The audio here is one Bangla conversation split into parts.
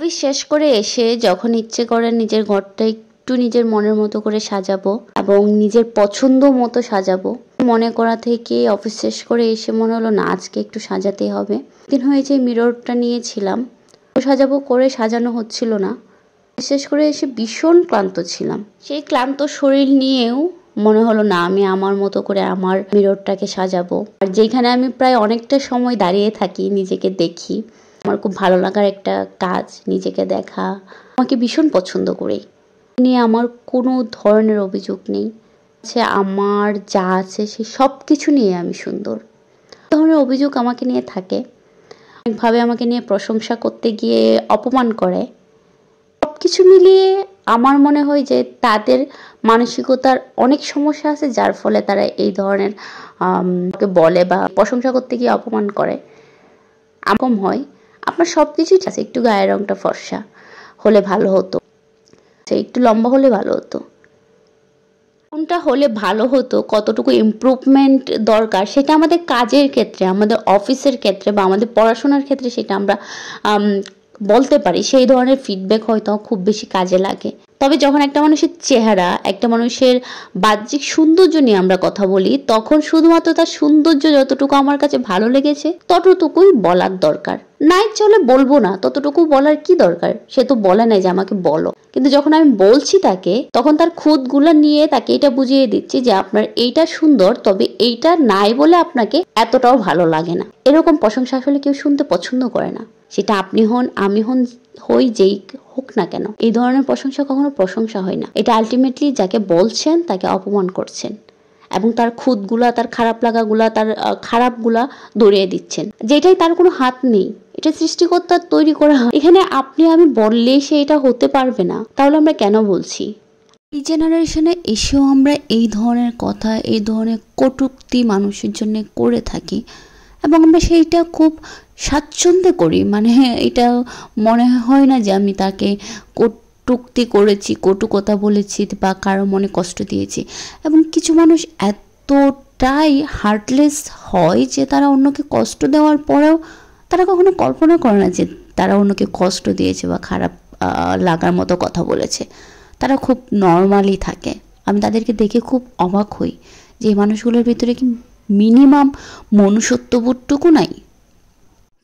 অফিস শেষ করে এসে যখন ইচ্ছে করে নিজের ঘরটা একটু নিজের মনের মতো করে সাজাবো এবং নিজের পছন্দ মতো সাজাবো মনে করা থেকে অফিস শেষ করে এসে মনে হলো না আজকে একটু সাজাতে হবে। দিন হয়েছে মিররটা নিয়েছিলাম, সাজাবো করে সাজানো হচ্ছিল না। বিশেষ করে এসে ভীষণ ক্লান্ত ছিলাম। সেই ক্লান্ত শরীর নিয়েও মনে হলো না আমি আমার মতো করে আমার মিররটাকে সাজাবো। আর যেখানে আমি প্রায় অনেকটা সময় দাঁড়িয়ে থাকি, নিজেকে দেখি, আমার খুব ভালো লাগার একটা কাজ নিজেকে দেখা, আমাকে ভীষণ পছন্দ করি নিয়ে আমার কোনো ধরনের অভিযোগ নেই। আমার যা আছে সে সব কিছু নিয়ে আমি সুন্দর। ধরনের অভিযোগ আমাকে নিয়ে থাকে, অনেকভাবে আমাকে নিয়ে প্রশংসা করতে গিয়ে অপমান করে। সব কিছু মিলিয়ে আমার মনে হয় যে তাদের মানসিকতার অনেক সমস্যা আছে, যার ফলে তারা এই ধরনের বলে বা প্রশংসা করতে গিয়ে অপমান করে। এরকম হয় আপনার সব কিছুই আছে, একটু গায়ের রংটা ফর্সা হলে ভালো হতো, একটু লম্বা হলে ভালো হতো, কোনটা হলে ভালো হতো, কতটুকু ইমপ্রুভমেন্ট দরকার সেটা আমাদের কাজের ক্ষেত্রে, আমাদের অফিসের ক্ষেত্রে বা আমাদের পড়াশোনার ক্ষেত্রে সেটা আমরা বলতে পারি। সেই ধরনের ফিডব্যাক হয়তো খুব বেশি কাজে লাগে। তবে যখন একটা মানুষের চেহারা, একটা মানুষের বাহ্যিক সৌন্দর্য নিয়ে আমরা কথা বলি, তখন শুধুমাত্র তার সৌন্দর্য যতটুকু আমার কাছে ভালো লেগেছে ততটুকুই বলার দরকার। নাই চলে বলবো না, ততটুকু বলার কি দরকার? সে তো বলে নাই যে আমাকে বলো। কিন্তু যখন আমি বলছি তাকে, তখন তার খুঁতগুলো নিয়ে তাকে এটা বুঝিয়ে দিচ্ছি যে আপনার এইটা সুন্দর, তবে এইটা নাই বলে আপনাকে এতটাও ভালো লাগে না। এরকম প্রশংসা আসলে কেউ শুনতে পছন্দ করে না, সেটা আপনি হন, আমি হই, যেই হোক না কেন। এই ধরনের প্রশংসা কখনো প্রশংসা হয় না। এটা আলটিমেটলি যাকে বলছেন তাকে অপমান করছেন এবং তার খুঁতগুলা, তার খারাপ লাগাগুলা, তার খারাপগুলা দৌড়িয়ে দিচ্ছেন, যেটাই তার কোনো হাত নেই। এটা সৃষ্টিকর্তার তৈরি করা। এখানে আপনি আমি বললে সে এটা হতে পারবে না, তাহলে আমরা কেন বলছি? এই জেনারেশনে এসেও আমরা এই ধরনের কথা, এই ধরনের কটূক্তি মানুষের জন্য করে থাকি এবং আমরা সেইটা খুব স্বাচ্ছন্দ্যে করি। মানে এটা মনে হয় না যে আমি তাকে কটূক্তি করেছি, কটু কথা বলেছি বা কারো মনে কষ্ট দিয়েছি। এবং কিছু মানুষ এতটাই হার্টলেস হয় যে তারা অন্যকে কষ্ট দেওয়ার পরেও তারা কখনো কল্পনা করে না যে তারা অন্যকে কষ্ট দিয়েছে বা খারাপ লাগার মতো কথা বলেছে। তারা খুব নর্মালি থাকে। আমি তাদেরকে দেখে খুব অবাক হই যে এই মানুষগুলোর ভিতরে কি মিনিমাম মনুষ্যত্ববোধটুকু নাই।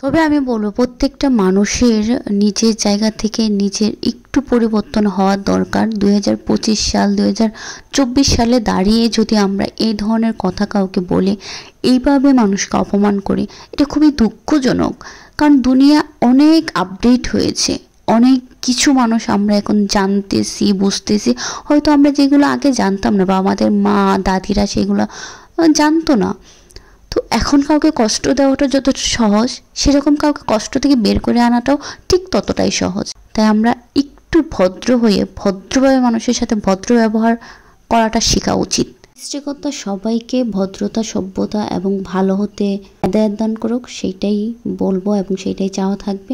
তবে আমি বলবো প্রত্যেকটা মানুষের নিজের জায়গা থেকে নিজের একটু পরিবর্তন হওয়ার দরকার। 2025 সাল, 2024 সালে দাঁড়িয়ে যদি আমরা এই ধরনের কথা কাউকে বলি, এইভাবে মানুষকে অপমান করি, এটা খুবই দুঃখজনক। কারণ দুনিয়া অনেক আপডেট হয়েছে, অনেক কিছু মানুষ আমরা এখন জানতেছি, বুঝতেছি। হয়তো আমরা যেগুলো আগে জানতাম না বা আমাদের মা দাদিরা সেগুলো জানতো না। তো এখন কাউকে কষ্ট দেওয়াটা যতটা সহজ, সেরকম কাউকে কষ্ট থেকে বের করে আনাটাও ঠিক ততটাই সহজ। তাই আমরা একটু ভদ্র হয়ে, ভদ্রভাবে মানুষের সাথে ভদ্র ব্যবহার করাটা শেখা উচিত। সৃষ্টিকর্তা সবাইকে ভদ্রতা, সভ্যতা এবং ভালো হতে হেদায়েত দান করুক, সেইটাই বলবো এবং সেইটাই চাওয়া থাকবে।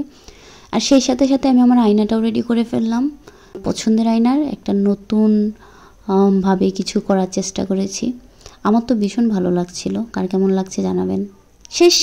আর সেই সাথে সাথে আমি আমার আয়নাটাও রেডি করে ফেললাম। পছন্দের আয়নার একটা নতুন ভাবে কিছু করার চেষ্টা করেছি। আমার তো ভীষণ ভালো লাগছিল, কার কেমন লাগছে জানাবেন। শেষ।